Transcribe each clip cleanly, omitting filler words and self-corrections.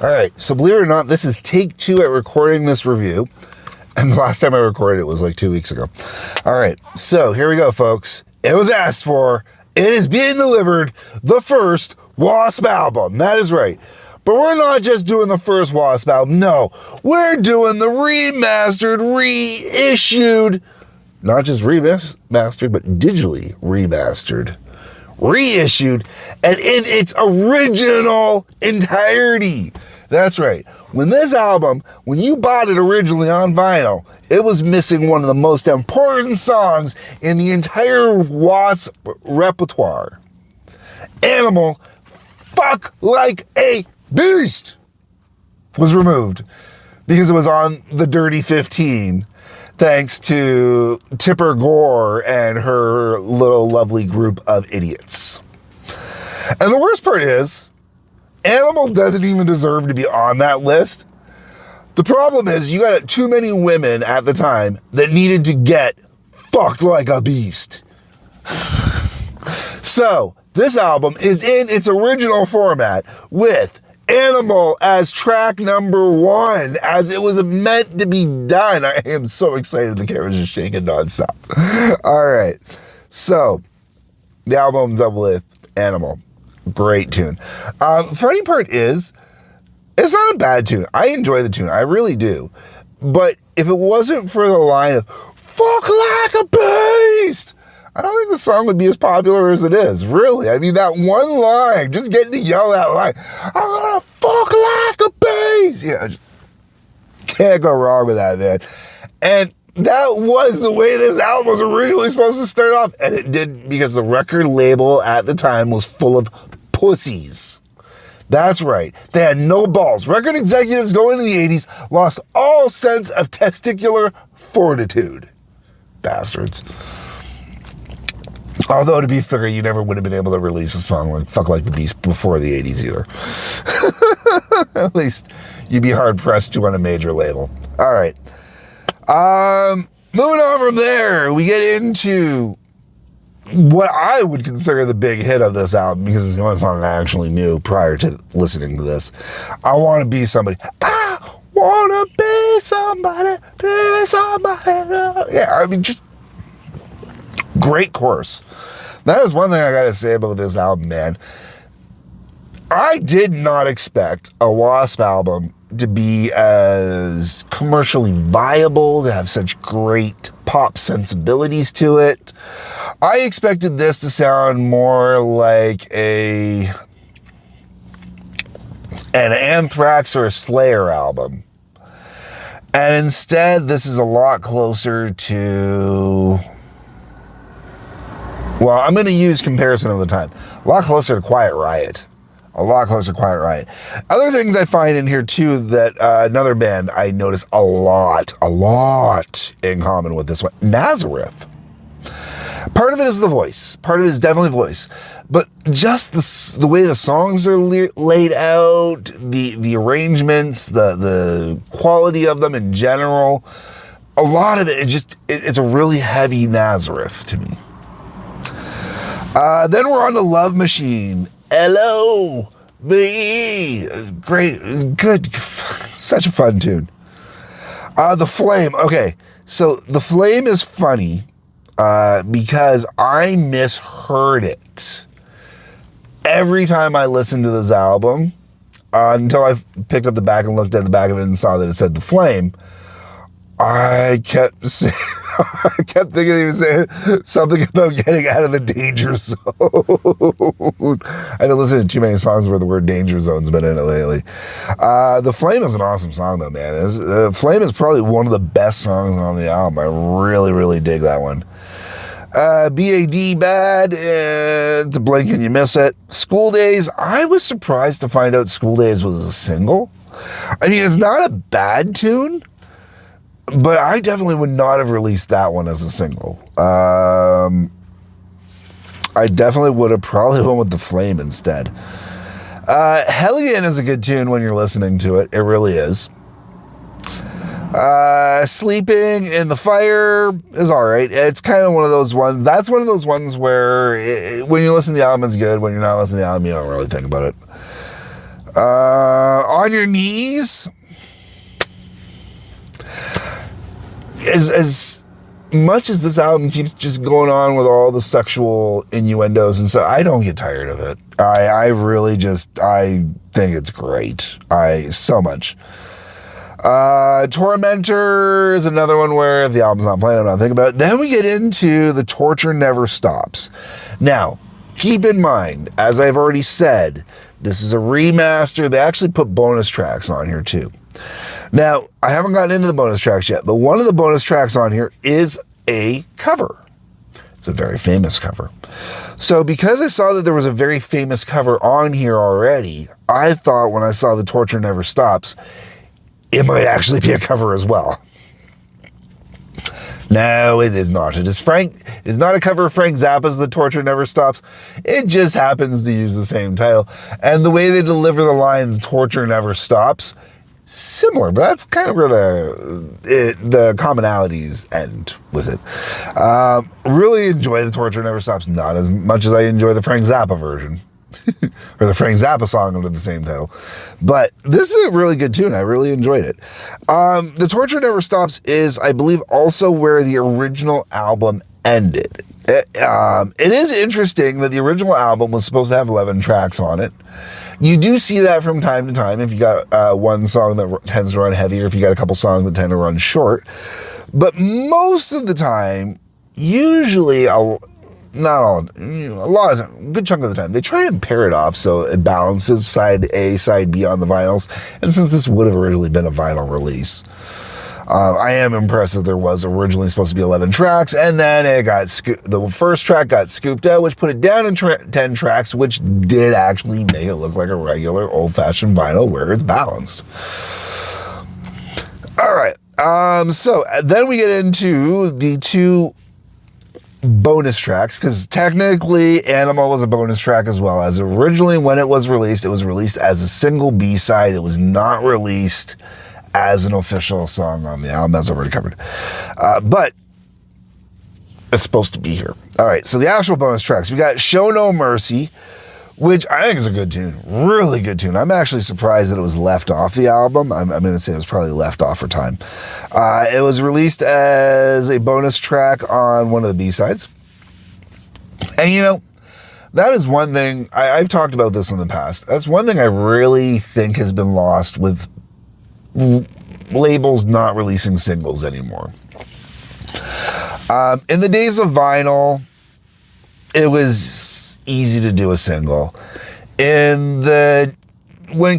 All right, so believe it or not, this is take 2 at recording this review. And the last time I recorded it was like 2 weeks ago. All right, so here we go, folks. It was asked for. It is being delivered. The first W.A.S.P album. That is right. But we're not just doing the first W.A.S.P album. No, we're doing the remastered, reissued, not just remastered, but digitally remastered, reissued, and in its original entirety. That's right. When this album, when you bought it originally on vinyl, it was missing one of the most important songs in the entire W.A.S.P repertoire. Animal, Fuck Like a Beast was removed because it was on the Dirty 15, thanks to Tipper Gore and her little lovely group of idiots. And the worst part is, Animal doesn't even deserve to be on that list. The problem is you got too many women at the time that needed to get fucked like a beast. So, this album is in its original format with Animal as track number 1, as it was meant to be done. I am so excited. The camera's just shaking nonstop. All right. So, the album's up with Animal. Great tune. Funny part is, it's not a bad tune. I enjoy the tune. I really do. But if it wasn't for the line of, fuck like a beast, I don't think the song would be as popular as it is. Really. I mean, that one line, just getting to yell that line, I'm gonna fuck like a beast. Yeah, can't go wrong with that, man. And that was the way this album was originally supposed to start off. And it did, because the record label at the time was full of pussies. That's right. They had no balls. Record executives going into the 80s lost all sense of testicular fortitude. Bastards. Although, to be fair, you never would have been able to release a song like Fuck Like the Beast before the 80s either. At least you'd be hard-pressed to on a major label. All right. Moving on from there, we get into what I would consider the big hit of this album, because it's the only song I actually knew prior to listening to this. I Want to Be Somebody. I want to be somebody, be somebody. Yeah, I mean, just great chorus. That is one thing I gotta say about this album, man. I did not expect a W.A.S.P album to be as commercially viable, to have such great pop sensibilities to it. I expected this to sound more like an Anthrax or a Slayer album. And instead, this is a lot closer to, well, I'm going to use comparison of the time. A lot closer to Quiet Riot. A lot closer to Quiet Riot. Other things I find in here, too, that another band I notice a lot in common with this one. Nazareth. Part of it is the voice. Part of it is definitely voice. But just the way the songs are laid out, the arrangements, the quality of them in general, a lot of it, it's a really heavy Nazareth to me. Then we're on the Love Machine. L.O.V.E. Great, good, such a fun tune. The Flame. Okay, so The Flame is funny because I misheard it every time I listened to this album until I picked up the back and looked at the back of it and saw that it said The Flame. I kept thinking he was saying something about getting out of the danger zone. I had to listen to too many songs where the word danger zone's been in it lately. The Flame is an awesome song, though, man. The Flame is probably one of the best songs on the album. I really, really dig that one. B.A.D. Bad, it's a blink and you miss it. School Days, I was surprised to find out School Days was a single. I mean, it's not a bad tune, but I definitely would not have released that one as a single. I definitely would have probably went with The Flame instead. Hellion is a good tune when you're listening to it. It really is. Sleeping in the Fire is all right. It's kind of one of those ones. That's one of those ones where when you listen to the album, it's good. When you're not listening to the album, you don't really think about it. I On Your Knees, as much as this album keeps just going on with all the sexual innuendos and stuff, I don't get tired of it. I really just, I think it's great. So much. Tormentor is another one where if the album's not playing, I'm not thinking about it. Then we get into The Torture Never Stops. Now, keep in mind, as I've already said, this is a remaster. They actually put bonus tracks on here too. Now, I haven't gotten into the bonus tracks yet, but one of the bonus tracks on here is a cover. It's a very famous cover. So because I saw that there was a very famous cover on here already, I thought when I saw The Torture Never Stops, it might actually be a cover as well. No, it is not. It is not a cover of Frank Zappa's The Torture Never Stops. It just happens to use the same title. And the way they deliver the line, The Torture Never Stops, similar, but that's kind of where the commonalities end with it. Really enjoy The Torture Never Stops, not as much as I enjoy the Frank Zappa version. Or the Frank Zappa song under the same title. But this is a really good tune. I really enjoyed it. The Torture Never Stops is, I believe, also where the original album ended. It is interesting that the original album was supposed to have 11 tracks on it. You do see that from time to time if you got one song that tends to run heavy, or if you got a couple songs that tend to run short. But most of the time, usually, not all, a lot of time, a good chunk of the time, they try and pair it off so it balances side A, side B on the vinyls. And since this would have originally been a vinyl release, I am impressed that there was originally supposed to be 11 tracks, and then it got the first track got scooped out, which put it down in 10 tracks, which did actually make it look like a regular old-fashioned vinyl where it's balanced. All right, so then we get into the two bonus tracks, because technically Animal was a bonus track as well. As originally when it was released as a single B-side. It was not released as an official song on the album, as already covered. But it's supposed to be here. All right, so the actual bonus tracks. We got Show No Mercy, which I think is a good tune. Really good tune. I'm actually surprised that it was left off the album. I'm going to say it was probably left off for time. It was released as a bonus track on one of the B-sides. And, you know, that is one thing, I've talked about this in the past. That's one thing I really think has been lost with labels not releasing singles anymore. In the days of vinyl, it was easy to do a single. When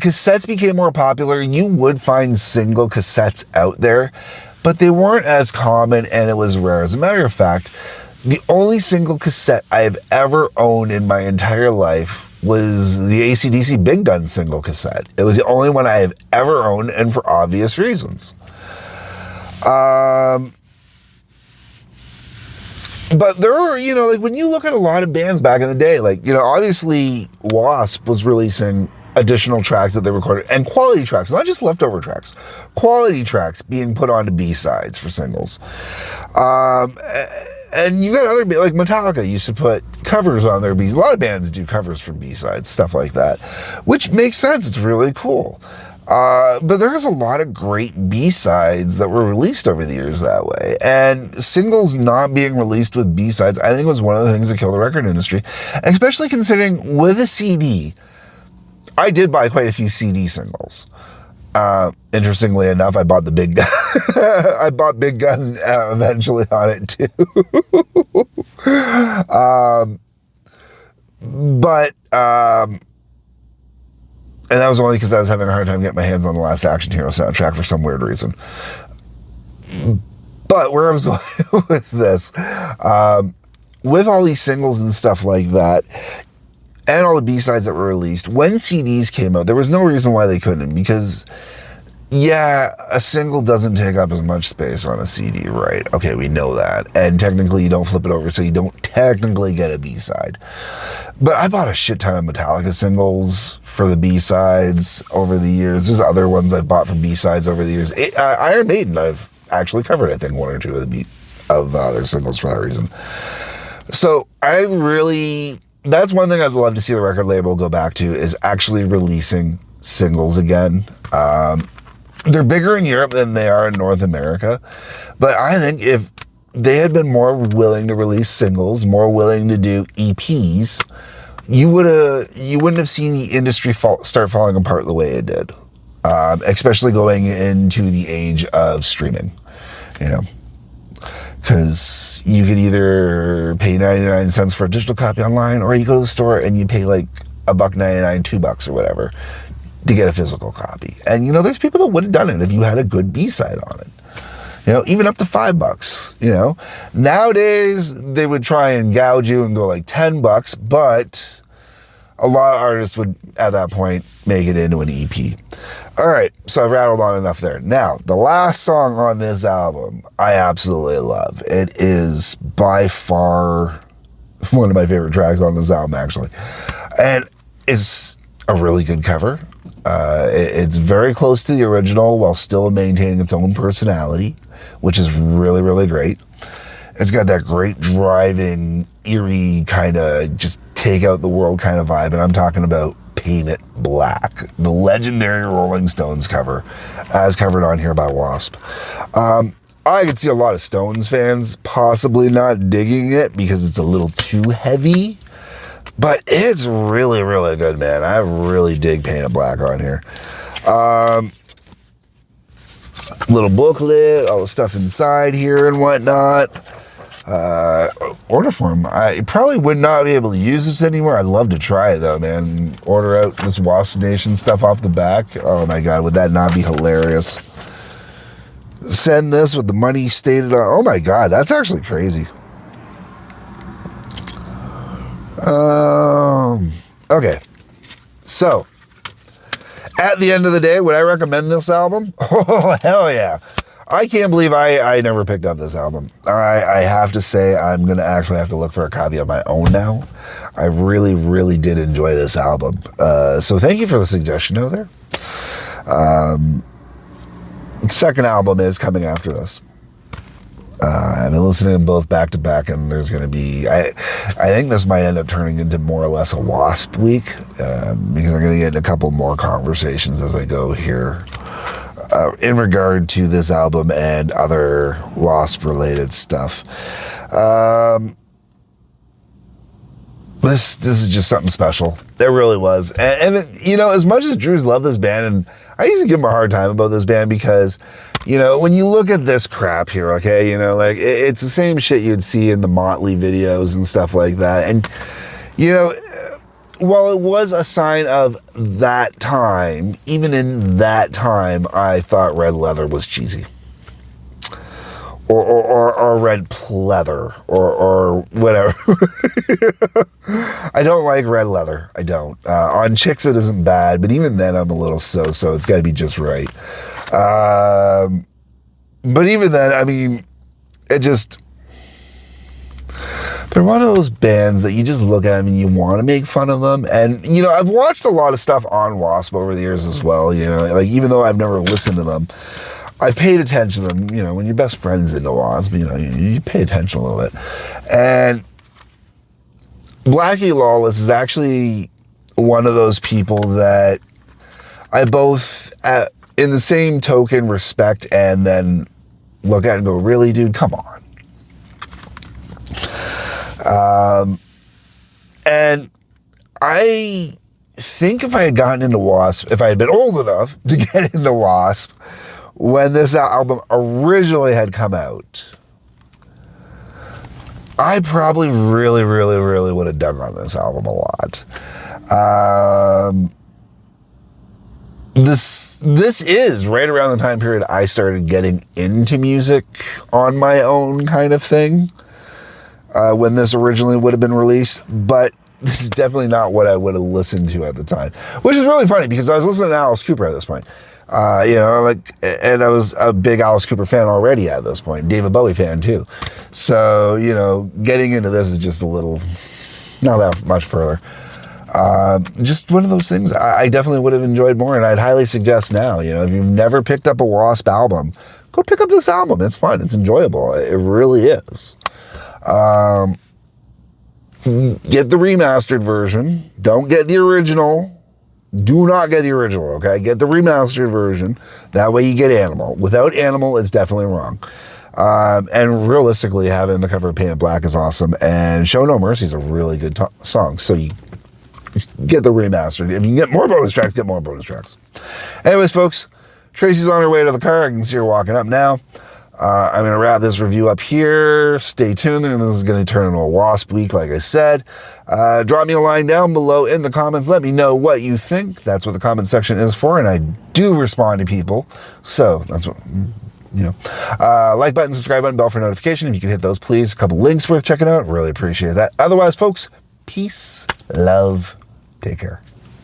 cassettes became more popular, you would find single cassettes out there, but they weren't as common and it was rare. As a matter of fact, the only single cassette I've ever owned in my entire life was the AC/DC Big Gun single cassette. It was the only one I have ever owned, and for obvious reasons. But there are, you know, like when you look at a lot of bands back in the day, like, you know, obviously W.A.S.P was releasing additional tracks that they recorded, and quality tracks, not just leftover tracks, quality tracks being put onto B-sides for singles. And you got other, like Metallica used to put covers on their B's. A lot of bands do covers for B-sides, stuff like that, which makes sense. It's really cool. But there's a lot of great B-sides that were released over the years that way. And singles not being released with B-sides, I think, was one of the things that killed the record industry, especially considering with a CD, I did buy quite a few CD singles. Interestingly enough, I bought the Big Gun. I bought Big Gun eventually on it too. And that was only because I was having a hard time getting my hands on the Last Action Hero soundtrack for some weird reason. But where I was going with this, with all these singles and stuff like that, and all the B-sides that were released, when CDs came out, there was no reason why they couldn't, because, yeah, a single doesn't take up as much space on a CD, right? Okay, we know that. And technically, you don't flip it over, so you don't technically get a B-side. But I bought a shit ton of Metallica singles for the B-sides over the years. There's other ones I've bought from B-sides over the years. Iron Maiden, I've actually covered, I think, one or two of their singles for that reason. So that's one thing I'd love to see the record label go back to, is actually releasing singles again. They're bigger in Europe than they are in North America. But I think if they had been more willing to release singles, more willing to do EPs, you wouldn't have seen the industry start falling apart the way it did. Especially going into the age of streaming, because you could either pay 99 cents for a digital copy online, or you go to the store and you pay like $1.99, $2 or whatever to get a physical copy. And there's people that would have done it if you had a good B-side on it. Even up to $5. Nowadays they would try and gouge you and go like $10, but a lot of artists would at that point make it into an EP. All right, so I've rattled on enough there. Now, the last song on this album I absolutely love. It is by far one of my favorite tracks on this album, actually, and it's a really good cover. It's very close to the original while still maintaining its own personality, which is really, really great. It's got that great driving, eerie kind of just take out the world kind of vibe, and I'm talking about Paint It Black, the legendary Rolling Stones cover, as covered on here by W.A.S.P. I could see a lot of Stones fans possibly not digging it because it's a little too heavy, but it's really, really good, man. I really dig Paint It Black on here. Little booklet, all the stuff inside here and whatnot. Order form. I probably would not be able to use this anymore. I'd love to try it though, man. Order out this W.A.S.P Nation stuff off the back. Oh my God, would that not be hilarious? Send this with the money stated on. Oh my God, that's actually crazy. Okay, so at the end of the day, would I recommend this album? Oh, hell yeah. I can't believe I never picked up this album. I have to say I'm going to actually have to look for a copy of my own now. I really, really did enjoy this album. So thank you for the suggestion out there. Second album is coming after this. I've been listening to them both back to back, and there's going to be, I think this might end up turning into more or less a W.A.S.P week, because I'm going to get in a couple more conversations as I go here. In regard to this album and other W.A.S.P related stuff. This is just something special. It really was. And as much as Drews love this band, and I used to give him a hard time about this band because, when you look at this crap here, okay, it's the same shit you'd see in the Motley videos and stuff like that. And, while it was a sign of that time, even in that time, I thought red leather was cheesy. Or red pleather, or whatever. I don't like red leather. I don't. On Chicks it isn't bad, but even then I'm a little so-so. It's got to be just right. But even then, I mean, it just... They're one of those bands that you just look at them and you want to make fun of them. And, I've watched a lot of stuff on W.A.S.P over the years as well, even though I've never listened to them, I paid attention to them. When your best friend's into W.A.S.P, you pay attention a little bit. And Blackie Lawless is actually one of those people that I both, in the same token, respect and then look at and go, really, dude, come on. And I think if I had gotten into W.A.S.P, if I had been old enough to get into W.A.S.P when this album originally had come out, I probably really, really, really would have dug on this album a lot. This is right around the time period I started getting into music on my own kind of thing. When this originally would have been released, but this is definitely not what I would have listened to at the time, which is really funny because I was listening to Alice Cooper at this point, and I was a big Alice Cooper fan already at this point, David Bowie fan too. So, getting into this is just a little, not that much further. Just one of those things I definitely would have enjoyed more, and I'd highly suggest now, if you've never picked up a W.A.S.P album, go pick up this album. It's fun. It's enjoyable. It really is. Get the remastered version. Don't get the original. Do not get the original, okay? Get the remastered version. That way you get Animal. Without Animal, it's definitely wrong. And realistically, having the cover painted black is awesome. And Show No Mercy is a really good song. So you get the remastered. If you can get more bonus tracks, get more bonus tracks. Anyways, folks, Tracy's on her way to the car. I can see her walking up now. I'm going to wrap this review up here. Stay tuned. And this is going to turn into a W.A.S.P week, like I said. Drop me a line down below in the comments. Let me know what you think. That's what the comment section is for. And I do respond to people. So that's what, like button, subscribe button, bell for notification. If you can hit those, please. A couple links worth checking out. Really appreciate that. Otherwise, folks, peace, love, take care.